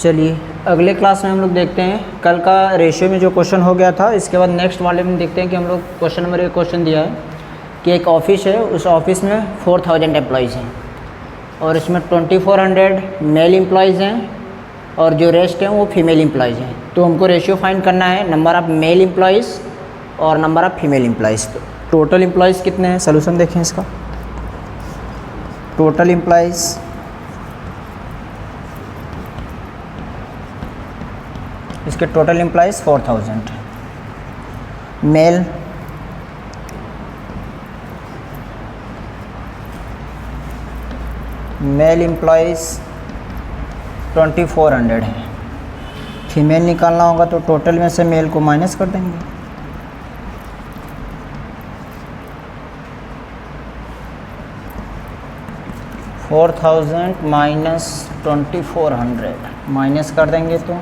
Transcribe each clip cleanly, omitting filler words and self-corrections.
चलिए अगले क्लास में हम लोग देखते हैं कल का रेशियो में जो क्वेश्चन हो गया था, इसके बाद नेक्स्ट वाले में देखते हैं कि हम लोग क्वेश्चन नंबर 1 क्वेश्चन दिया है कि एक ऑफिस है, उस ऑफिस में 4000 एम्प्लॉयज़ हैं और इसमें 2400 मेल एम्प्लॉयज़ हैं और जो रेस्ट हैं वो फीमेल एम्प्लॉयज़ हैं। तो हमको रेशियो फाइंड करना है नंबर ऑफ़ मेल एम्प्लॉयज़ और नंबर ऑफ़ फीमेल एम्प्लॉयज़। तो टोटल एम्प्लॉयज़ कितने हैं, सोल्यूशन देखें इसका। टोटल एम्प्लॉयज़ इसके टोटल एम्प्लॉयज़ 4000। मेल एम्प्लॉयज़ 2400 है। फीमेल निकालना होगा तो टोटल में से मेल को माइनस कर देंगे। $4000 माइनस 2400 माइनस कर देंगे तो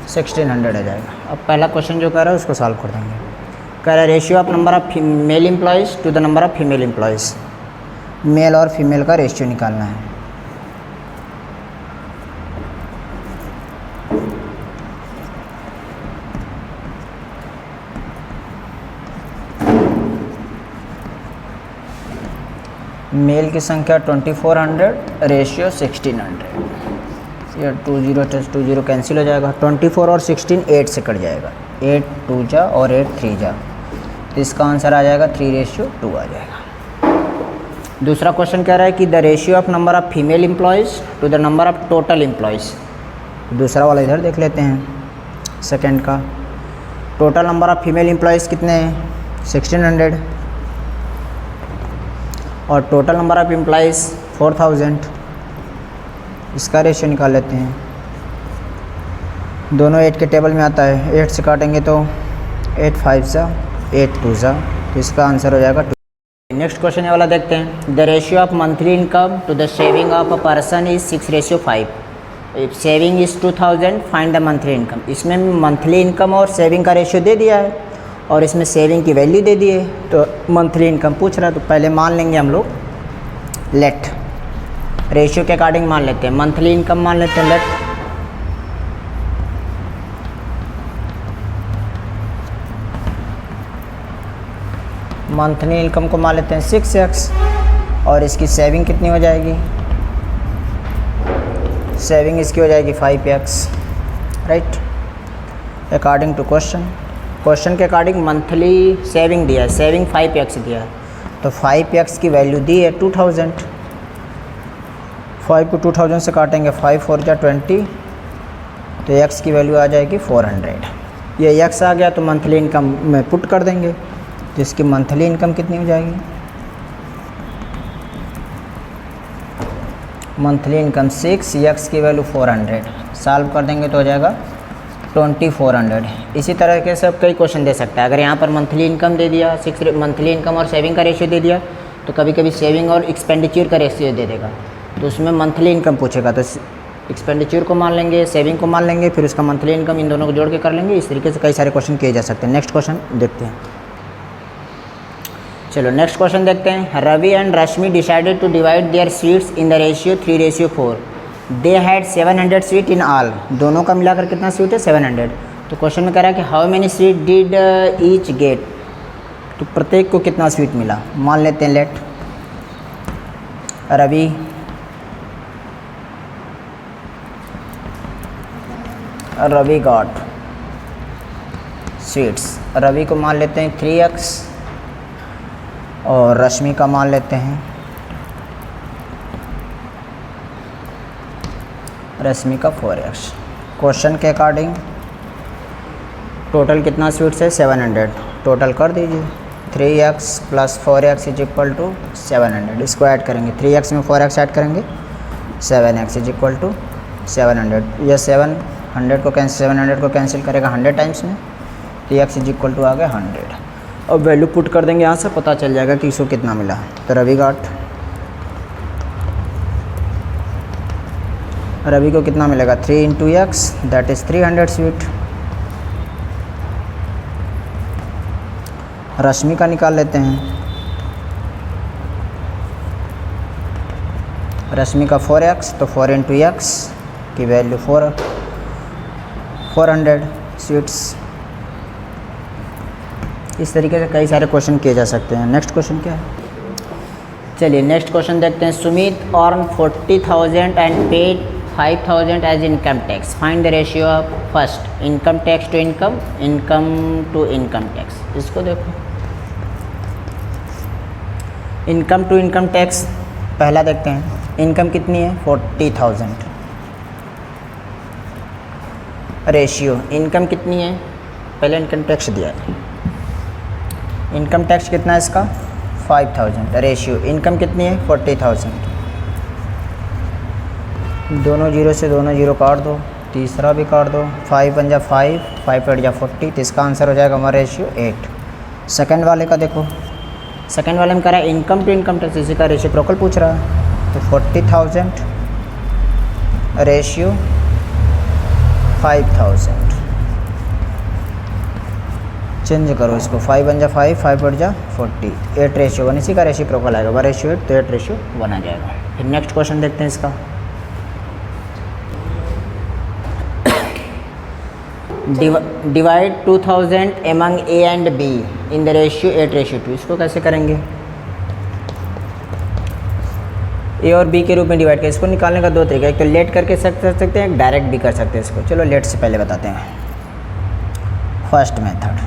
1600 आ जाएगा। अब पहला क्वेश्चन जो कह रहा है उसको सॉल्व कर देंगे। कह रहा है ratio of number of male employees to the number of female employees. Male और फीमेल का रेशियो निकालना है। मेल की संख्या 2400, रेशियो 1600। ये 20 कैंसिल हो जाएगा। 24 और 16 8 से कट जाएगा। 8 2 जा और 8 3 जा, तो इसका आंसर आ जाएगा 3:2 आ जाएगा। दूसरा क्वेश्चन कह रहा है कि the ratio of number of female employees to the number of total employees. दूसरा वाला इधर देख लेते हैं। सेकंड का total number of female employees कितने हैं, 1600 और टोटल नंबर ऑफ एम्प्लॉयज़ 4000। इसका रेशियो निकाल लेते हैं। दोनों 8 के टेबल में आता है। 8 से काटेंगे तो 8 5 जा 8 2 जा, तो इसका आंसर हो जाएगा 2। नेक्स्ट क्वेश्चन ये वाला देखते हैं। The ratio of monthly income to the saving of a person is 6:5। If saving is 2000 find the monthly income. इसमें मंथली इनकम और सेविंग का रेशियो दे दिया है और इसमें सेविंग की वैल्यू दे दी है, तो मंथली इनकम पूछ रहा है। तो पहले मान लेंगे हम लोग लेट, रेशियो के अकॉर्डिंग मान लेते हैं। मंथली इनकम मान लेते हैं लेट। मंथली इनकम को मान लेते हैं 6x और इसकी सेविंग कितनी हो जाएगी, सेविंग इसकी हो जाएगी 5x, right, according to question के अकॉर्डिंग मंथली सेविंग दिया है, सेविंग 5x दिया है, तो 5x की वैल्यू दी है 2000। 5 को 2000 से काटेंगे, 5 4 जा 20, तो x की वैल्यू आ जाएगी 400। ये x आ गया तो मंथली इनकम में पुट कर देंगे, तो इसकी मंथली इनकम कितनी हो जाएगी, मंथली इनकम 6, x की वैल्यू 400। सॉल्व कर देंगे तो हो जाएगा 2400। इसी तरीके से अब कई क्वेश्चन दे सकता है। अगर यहाँ पर मंथली इनकम दे दिया, 6 मंथली इनकम और सेविंग का रेशियो दे दिया, तो कभी कभी सेविंग और एक्सपेंडिचर का रेशियो दे देगा, तो उसमें मंथली इनकम पूछेगा, तो एक्सपेंडिचर को मान लेंगे, सेविंग को मान लेंगे, फिर उसका मंथली इनकम, इन दोनों को जोड़ के कर लेंगे। इस तरीके से कई सारे क्वेश्चन किए जा सकते हैं। नेक्स्ट क्वेश्चन देखते हैं। चलो नेक्स्ट क्वेश्चन देखते हैं। Ravi and Rashmi decided to divide their sweets in the ratio 3:4। They had 700 sweet in all. दोनों का मिलाकर कितना स्वीट है, 700। तो क्वेश्चन में कह रहा है कि how many sweet did each get. तो प्रत्येक को कितना स्वीट मिला, मान लेते हैं let. Ravi got sweets. Ravi को मान लेते हैं 3x और रश्मि का मान लेते हैं, रश्मि का 4x। क्वेश्चन के अकॉर्डिंग टोटल कितना स्वीट्स है, 700। टोटल कर दीजिए, 3x + 4x = 700। इसको ऐड करेंगे, 3x में 4x ऐड करेंगे, 7x = 700। यह 700 को कैंसिल करेगा 100 टाइम्स में, 3x = आ गया 100। अब वैल्यू पुट कर देंगे, यहाँ से पता चल जाएगा कि इसको कितना मिला। तो रवि को कितना मिलेगा, 3 × x दैट इज़ 300 स्वीट। रश्मि का निकाल लेते हैं। रश्मि का 4x, तो 4 × x की वैल्यू 400 स्वीट्स। इस तरीके से कई सारे क्वेश्चन किए जा सकते हैं। नेक्स्ट क्वेश्चन क्या है? चलिए नेक्स्ट क्वेश्चन देखते हैं। Sumit earn 40,000 and paid 5,000 as income tax. Find the ratio of first income tax to income, income to income tax. इसको देखो, इनकम टू इनकम टैक्स पहला देखते हैं। इनकम कितनी है? 40,000। रेशियो इनकम कितनी है? पहले इनकम टैक्स दिया है। इनकम टैक्स कितना है इसका? 5,000। रेशियो इनकम कितनी है? 40,000। दोनों जीरो से दोनों जीरो काट दो, तीसरा भी काट दो। 5 × 5, 5 × 40, तो इसका आंसर हो जाएगा हमारा रेशियो 8। सेकंड वाले का देखो, सेकंड वाले में कह रहा है इनकम टू इनकम टैक्स, इसी का रेशिप्रोकल पूछ रहा है। तो 40,000 रेशियो 5,000। चेंज करो इसको, 5 × 5, 5 × 40, 8 रेशियो 1, इसी का रेशिप्रोकल आएगा 1 रेशियो 8, तो 8 रेशियो 1 आ जाएगा। फिर नेक्स्ट क्वेश्चन देखते हैं इसका। Divide 2,000 among A and be in the ratio 8:2। इसको कैसे करेंगे? ए और बी के रूप में डिवाइड कर, इसको निकालने का दो तरीका, एक तो लेट करके सकते हैं, एक डायरेक्ट भी कर सकते हैं इसको। चलो लेट से पहले बताते हैं। फर्स्ट मेथड,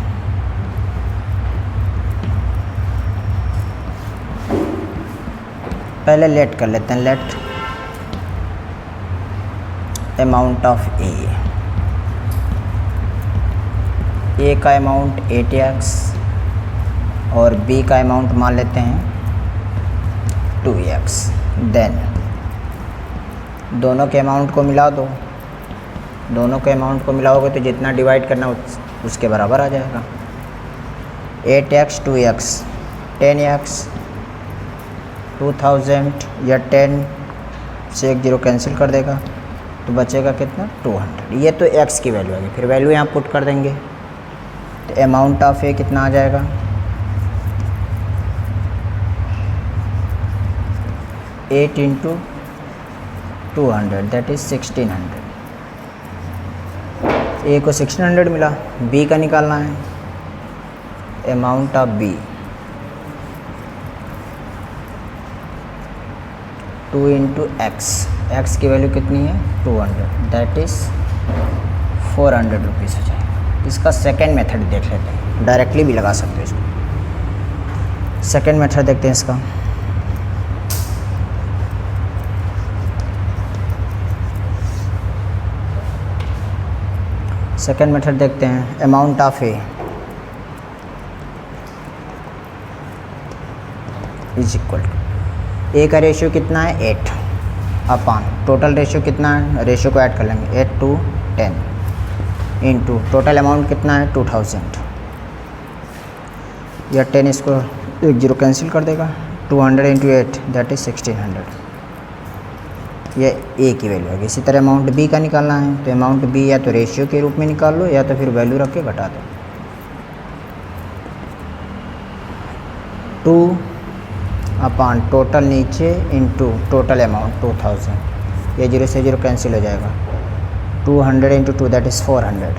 पहले लेट कर लेते हैं। लेट अमाउंट ऑफ ए का अमाउंट 8x और बी का अमाउंट मान लेते हैं 2x। देन दोनों के अमाउंट को मिला दो, दोनों के अमाउंट को मिलाओगे तो जितना डिवाइड करना उसके बराबर आ जाएगा। 8x 2x 10x 2000, या 10 से एक जीरो कैंसिल कर देगा तो बचेगा कितना? 200। ये तो x की वैल्यू आ गई। फिर वैल्यू यहाँ पुट कर देंगे तो अमाउंट ऑफ ए कितना आ जाएगा? 8 × 200 दैट इज़ 1600। ए को 1600 मिला। बी का निकालना है, amount of B 2 × x, x की वैल्यू कितनी है? 200 दैट इज़ 400 रुपीज़ हो जाएगा। इसका सेकेंड मेथड देख लेते हैं, डायरेक्टली भी लगा सकते हो इसको। सेकेंड मेथड देखते हैं इसका। सेकेंड मेथड देखते हैं। Amount of A is equal to, A का रेशियो कितना है? 8 अपान टोटल रेशियो कितना है? रेशियो को ऐड कर लेंगे, 8 to 10 इंटू टोटल अमाउंट कितना है? 2000, या 10 इसको एक जीरो कैंसिल कर देगा। 200 × 8 दैट इज़ 1600। ये ए की वैल्यू है। इसी तरह अमाउंट बी का निकालना है, तो अमाउंट बी या तो रेशियो के रूप में निकाल लो या तो फिर वैल्यू रख के घटा दो। 2 अपान टोटल नीचे इंटू टोटल अमाउंट 2000, ये जीरो से जीरो कैंसिल हो जाएगा। 200 × 2 दैट इज़ 400।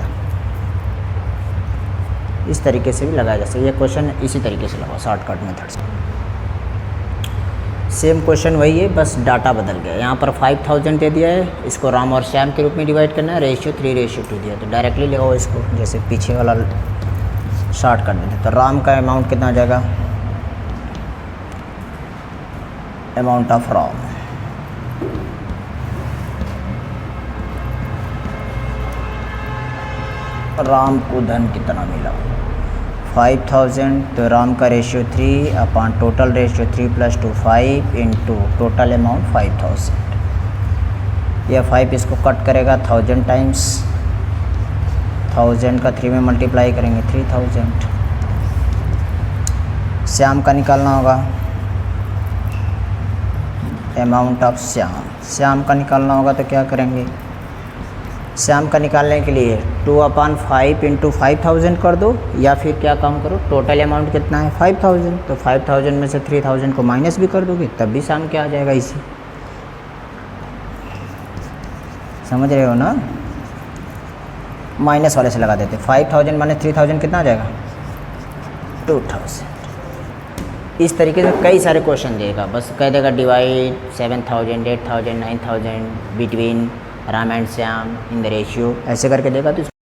इस तरीके से भी लगाया जा सकता है। ये क्वेश्चन इसी तरीके से लगाओ शॉर्टकट मेथड से। सेम क्वेश्चन वही है, बस डाटा बदल गया। यहाँ पर 5000 दे दिया है, इसको राम और श्याम के रूप में डिवाइड करना है। रेशियो 3:2 दिया, तो डायरेक्टली लगाओ इसको, जैसे पीछे वाला शॉर्ट कर देते। तो राम का अमाउंट कितना हो जाएगा? अमाउंट ऑफ राम को धन कितना मिला? 5000। तो राम का ratio 3 upon total ratio 3 + 2 5 into total amount 5000। यह 5 इसको कट करेगा 1000 टाइम्स, 1000 का 3 में मल्टीप्लाई करेंगे 3000। श्याम का निकालना होगा, अमाउंट ऑफ श्याम का निकालना होगा। तो क्या करेंगे? श्याम का निकालने के लिए 2/5 इंटू 5000 कर दो, या फिर क्या काम करो, टोटल अमाउंट कितना है? 5000। तो 5000 में से 3000 को माइनस भी कर दोगे तब भी श्याम क्या आ जाएगा? इसी समझ रहे हो ना, माइनस वाले से लगा देते। 5000 माइनस 3000 कितना आ जाएगा 2000। इस तरीके से कई सारे क्वेश्चन देगा, बस कह देगा divide 7000 8000 9000 between Ram and Shyam in the ratio, ऐसे करके देगा तो